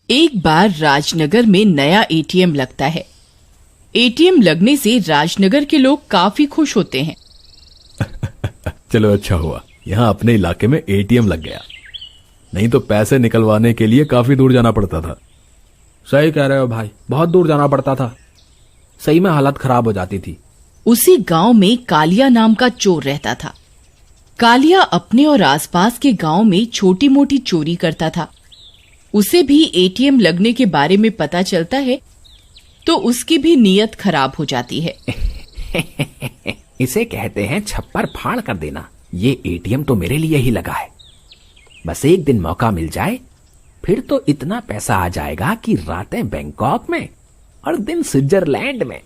एक बार राजनगर में नया एटीएम लगता है। एटीएम लगने से राजनगर के लोग काफी खुश होते हैं। चलो अच्छा हुआ यहाँ अपने इलाके में एटीएम लग गया, नहीं तो पैसे निकलवाने के लिए काफी दूर जाना पड़ता था। सही कह रहे हो भाई, बहुत दूर जाना पड़ता था, सही में हालत खराब हो जाती थी। उसी गांव में कालिया नाम का चोर रहता था। कालिया अपने और आसपास के गांव में छोटी मोटी चोरी करता था। उसे भी एटीएम लगने के बारे में पता चलता है तो उसकी भी नीयत खराब हो जाती है। इसे कहते हैं छप्पर फाड़ कर देना। ये एटीएम तो मेरे लिए ही लगा है, बस एक दिन मौका मिल जाए फिर तो इतना पैसा आ जाएगा कि रातें बैंकॉक में और दिन स्विट्जरलैंड में।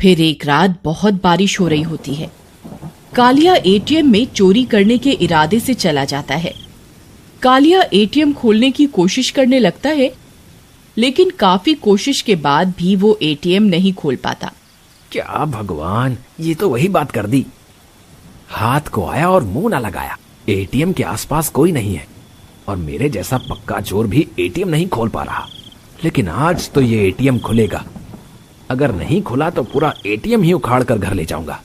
फिर एक रात बहुत बारिश हो रही होती है। कालिया एटीएम में चोरी करने के इरादे से चला जाता है। कालिया एटीएम खोलने की कोशिश करने लगता है, लेकिन काफी कोशिश के बाद भी वो एटीएम नहीं खोल पाता। क्या भगवान, ये तो वही बात कर दी। हाथ को आया और मुंह ना लगाया। एटीएम के आसपास कोई नहीं है और मेरे जैसा पक्का चोर भी एटीएम नहीं खोल पा रहा। लेकिन आज तो ये एटीएम खुलेगा। अगर नहीं खुला तो पूरा एटीएम ही उखाड़ कर घर ले जाऊंगा।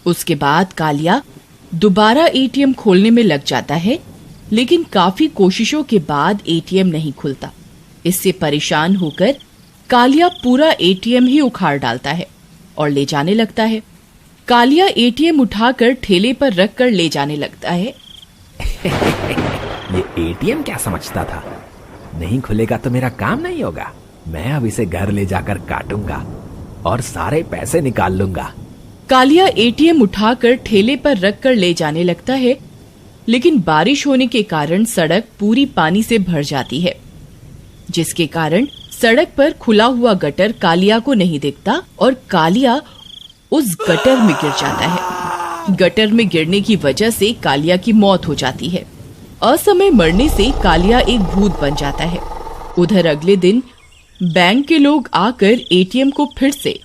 उसके बाद कालिया दोबारा एटीएम खोलने में लग जाता है, लेकिन काफी कोशिशों के बाद एटीएम नहीं खुलता। इससे परेशान होकर कालिया पूरा एटीएम ही उखाड़ डालता है और ले जाने लगता है। कालिया एटीएम उठाकर ठेले पर रख कर ले जाने लगता है। ये एटीएम क्या समझता था, नहीं खुलेगा तो मेरा काम नहीं होगा। मैं अब इसे घर ले जाकर काटूंगा और सारे पैसे निकाल लूंगा। कालिया एटीएम उठाकर ठेले पर रख कर ले जाने लगता है, लेकिन बारिश होने के कारण सड़क पूरी पानी से भर जाती है, जिसके कारण सड़क पर खुला हुआ गटर कालिया को नहीं दिखता और कालिया उस गटर में गिर जाता है। गटर में गिरने की वजह से कालिया की मौत हो जाती है। असमय मरने से कालिया एक भूत बन जाता है। उधर अगले दिन बैंक के लोग आकर एटीएम को फिर से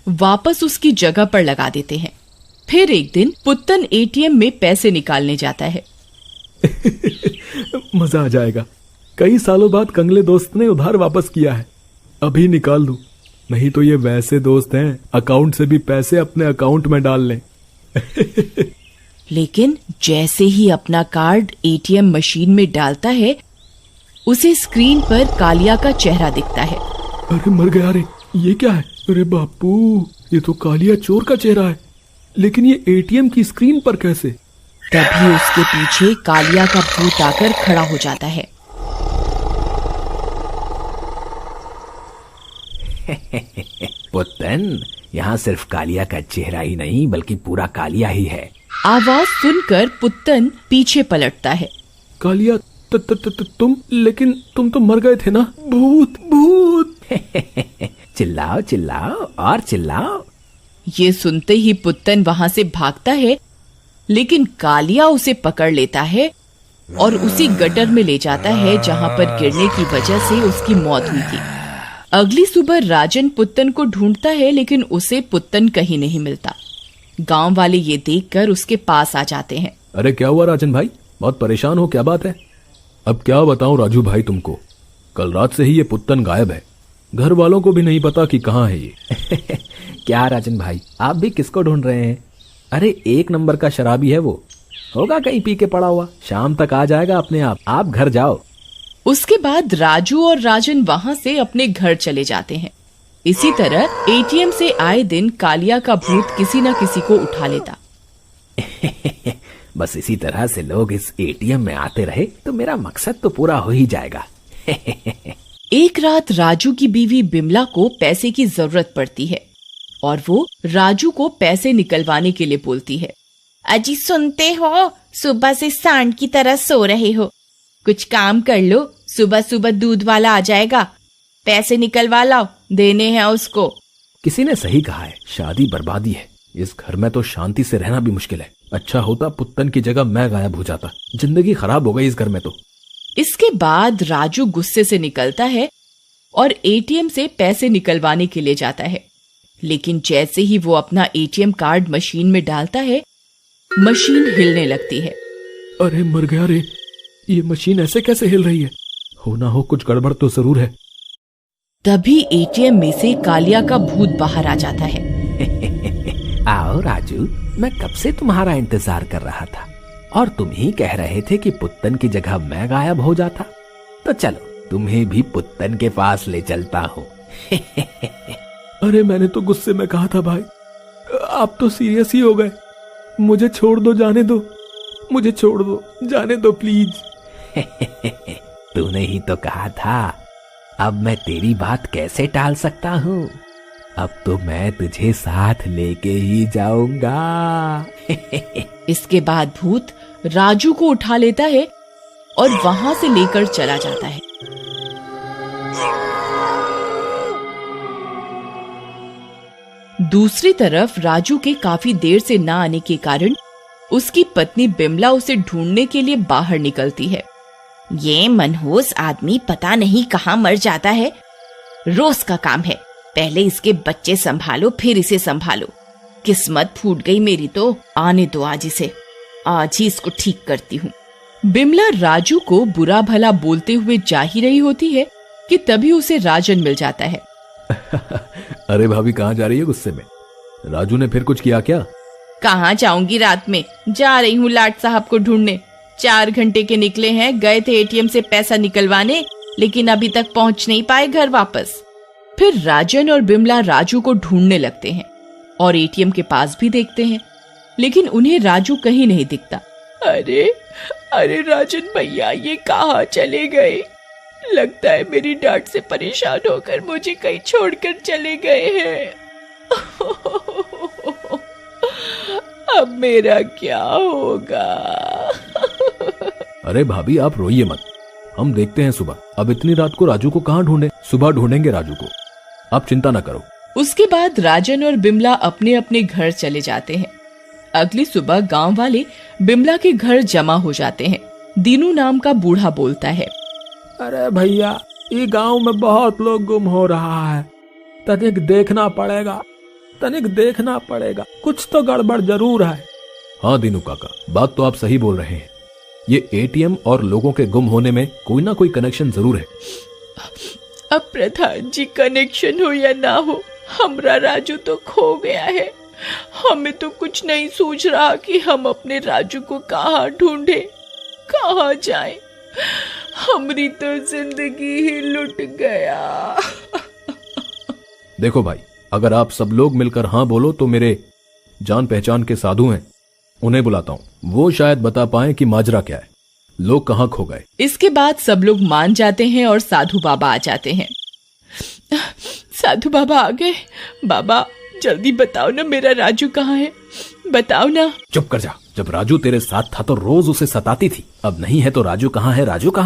वापस उसकी जगह पर लगा देते हैं। फिर एक दिन पुत्तन एटीएम में पैसे निकालने जाता है। मजा आ जाएगा, कई सालों बाद कंगले दोस्त ने उधार वापस किया है, अभी निकाल दूं, नहीं तो ये वैसे दोस्त हैं अकाउंट से भी पैसे अपने अकाउंट में डाल लें। लेकिन जैसे ही अपना कार्ड एटीएम मशीन में डालता है, उसे स्क्रीन पर कालिया का चेहरा दिखता है। अरे मर गया रे, ये क्या है? अरे बापू, ये तो कालिया चोर का चेहरा है, लेकिन ये एटीएम की स्क्रीन पर कैसे? तभी उसके पीछे कालिया का भूत आकर खड़ा हो जाता है। पुत्तन, यहाँ सिर्फ कालिया का चेहरा ही नहीं बल्कि पूरा कालिया ही है। आवाज सुनकर पुत्तन पीछे पलटता है। कालिया तुम, लेकिन तुम तो मर गए थे ना? भूत भूत। चिल्लाओ चिल्लाओ और चिल्लाओ। ये सुनते ही पुत्तन वहां से भागता है, लेकिन कालिया उसे पकड़ लेता है और उसी गटर में ले जाता है जहां पर गिरने की वजह से उसकी मौत हुई थी। अगली सुबह राजन पुत्तन को ढूंढता है, लेकिन उसे पुत्तन कहीं नहीं मिलता। गांव वाले ये देखकर उसके पास आ जाते हैं। अरे क्या हुआ राजन भाई, बहुत परेशान हो, क्या बात है? अब क्या बताऊं राजू भाई तुमको, कल रात से ही ये पुत्तन गायब है, घर वालों को भी नहीं पता कि कहाँ है ये। क्या राजन भाई, आप भी किसको ढूंढ रहे हैं? अरे एक नंबर का शराबी है वो, होगा कहीं पी के पड़ा हुआ, शाम तक आ जाएगा अपने आप घर जाओ। उसके बाद राजू और राजन वहां से अपने घर चले जाते हैं। इसी तरह एटीएम से आए दिन कालिया का भूत किसी न किसी को उठा लेता। बस इसी तरह से लोग इस एटीएम में आते रहे तो मेरा मकसद तो पूरा हो ही जाएगा। एक रात राजू की बीवी बिमला को पैसे की जरूरत पड़ती है और वो राजू को पैसे निकलवाने के लिए बोलती है। अजी सुनते हो, सुबह से सांड की तरह सो रहे हो, कुछ काम कर लो, सुबह सुबह दूध वाला आ जाएगा, पैसे निकलवा लाओ, देने हैं उसको। किसी ने सही कहा है, शादी बर्बादी है, इस घर में तो शांति से रहना भी मुश्किल है। अच्छा होता पुत्तन की जगह मैं गायब हो जाता, जिंदगी खराब हो गई इस घर में तो। इसके बाद राजू गुस्से से निकलता है और एटीएम से पैसे निकलवाने के लिए जाता है। लेकिन जैसे ही वो अपना एटीएम कार्ड मशीन में डालता है, मशीन हिलने लगती है। अरे मर गया रे, ये मशीन ऐसे कैसे हिल रही है? हो ना हो कुछ गड़बड़ तो जरूर है। तभी एटीएम में से कालिया का भूत बाहर आ जाता है। आओ राजू, मैं कब से तुम्हारा इंतजार कर रहा था और तुम ही कह रहे थे कि पुत्तन की जगह मैं गायब हो जाता। तो चलो तुम्हें भी पुत्तन के पास ले चलता हूँ। अरे मैंने तो गुस्से में कहा था भाई, आप तो सीरियस ही हो गए। मुझे छोड़ दो, जाने दो, मुझे छोड़ दो, जाने दो प्लीज। तूने ही तो कहा था, अब मैं तेरी बात कैसे टाल सकता हूँ? अब तो मैं तुझे साथ लेके ही जाऊंगा। इसके बाद भूत राजू को उठा लेता है और वहां से लेकर चला जाता है। दूसरी तरफ राजू के काफी देर से ना आने के कारण उसकी पत्नी बिमला उसे ढूंढने के लिए बाहर निकलती है। ये मनहूस आदमी पता नहीं कहाँ मर जाता है। रोज का काम है, पहले इसके बच्चे संभालो फिर इसे संभालो। किस्मत फूट गई मेरी तो। आने दो आज इसे, आज ही इसको ठीक करती हूँ। बिमला राजू को बुरा भला बोलते हुए जा ही रही होती है कि तभी उसे राजन मिल जाता है। अरे भाभी कहाँ जा रही है गुस्से में? राजू ने फिर कुछ किया क्या? कहाँ जाऊंगी रात में, जा रही हूँ लाट साहब को ढूंढने। 4 घंटे के निकले हैं, गए थे एटीएम से पैसा निकलवाने, लेकिन अभी तक पहुंच नहीं पाए घर वापस। फिर राजन और बिमला राजू को ढूंढने लगते हैं और एटीएम के पास भी देखते हैं, लेकिन उन्हें राजू कहीं नहीं दिखता। अरे राजन भैया, ये कहाँ चले गए? लगता है मेरी डांट से परेशान होकर मुझे कहीं छोड़कर चले गए हैं। अब मेरा क्या होगा? अरे भाभी आप रोइए मत, हम देखते हैं सुबह। अब इतनी रात को राजू को कहाँ ढूंढे? सुबह ढूंढेंगे राजू को, आप चिंता न करो। उसके बाद राजन और बिमला अपने अपने घर चले जाते हैं। अगली सुबह गांव वाले बिमला के घर जमा हो जाते हैं। दीनू नाम का बूढ़ा बोलता है, अरे भैया, ये गांव में बहुत लोग गुम हो रहा है, तनिक देखना पड़ेगा, कुछ तो गड़बड़ जरूर है। हाँ दीनू काका, बात तो आप सही बोल रहे हैं। ये एटीएम और लोगों के गुम होने में कोई ना कोई कनेक्शन जरूर है। अब प्रधान जी, कनेक्शन हो या ना हो, हमारा राजू तो खो गया है। हमें तो कुछ नहीं सूझ रहा कि हम अपने राजू को कहाँ ढूंढे, कहाँ जाएं। हमारी तो जिंदगी ही लुट गया। देखो भाई, अगर आप सब लोग मिलकर हाँ बोलो तो मेरे जान पहचान के साधु हैं, उन्हें बुलाता हूँ। वो शायद बता पाएं कि माजरा क्या है, लोग कहाँ खो गए। इसके बाद सब लोग मान जाते हैं और साधु बाबा आ जाते हैं। साधु बाबा आ गए। बाबा जल्दी बताओ ना, मेरा राजू कहाँ है, बताओ ना। चुप कर जा, जब राजू तेरे साथ था तो रोज उसे सताती थी, अब नहीं है तो राजू कहाँ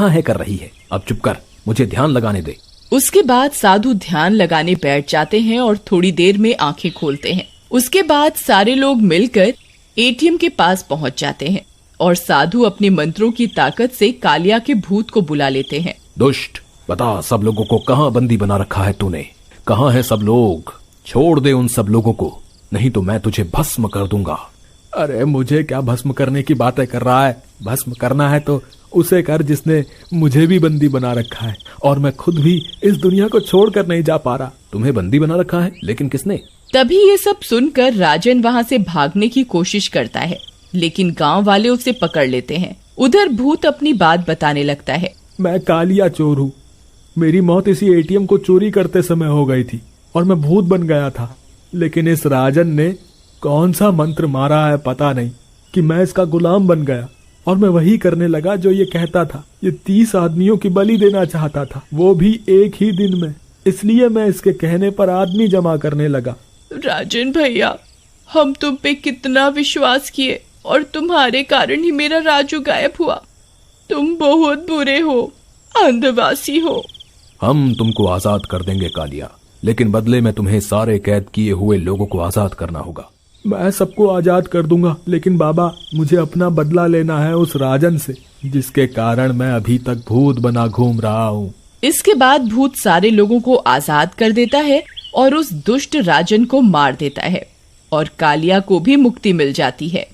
है कर रही है। अब चुप कर, मुझे ध्यान लगाने दे। उसके बाद साधु ध्यान लगाने बैठ जाते हैं और थोड़ी देर में आंखें खोलते हैं। उसके बाद सारे लोग मिलकर एटीएम के पास पहुंच जाते हैं और साधु अपने मंत्रों की ताकत से कालिया के भूत को बुला लेते हैं। दुष्ट, बता सब लोगों को कहाँ बंदी बना रखा है तूने? कहाँ है सब लोग? छोड़ दे उन सब लोगों को, नहीं तो मैं तुझे भस्म कर दूंगा। अरे मुझे क्या भस्म करने की बातें कर रहा है? भस्म करना है तो उसे कर जिसने मुझे भी बंदी बना रखा है, और मैं खुद भी इस दुनिया को छोड़कर नहीं जा पा रहा। तुम्हें बंदी बना रखा है, लेकिन किसने? तभी ये सब सुनकर राजन वहाँ से भागने की कोशिश करता है, लेकिन गांव वाले उसे पकड़ लेते हैं। उधर भूत अपनी बात बताने लगता है। मैं कालिया चोर हूँ, मेरी मौत इसी एटीएम को चोरी करते समय हो गई थी और मैं भूत बन गया था, लेकिन इस राजन ने कौन सा मंत्र मारा है पता नहीं कि मैं इसका गुलाम बन गया और मैं वही करने लगा जो ये कहता था। ये 30 आदमियों की बलि देना चाहता था, वो भी एक ही दिन में, इसलिए मैं इसके कहने पर आदमी जमा करने लगा। राजन भैया, हम तुम पे कितना विश्वास किए और तुम्हारे कारण ही मेरा राजू गायब हुआ। तुम बहुत बुरे हो, अंधवासी हो। हम तुमको आजाद कर देंगे कालिया, लेकिन बदले में तुम्हें सारे कैद किए हुए लोगों को आजाद करना होगा। मैं सबको आजाद कर दूंगा, लेकिन बाबा मुझे अपना बदला लेना है उस राजन से, जिसके कारण मैं अभी तक भूत बना घूम रहा हूँ। इसके बाद भूत सारे लोगों को आजाद कर देता है और उस दुष्ट राजन को मार देता है और कालिया को भी मुक्ति मिल जाती है।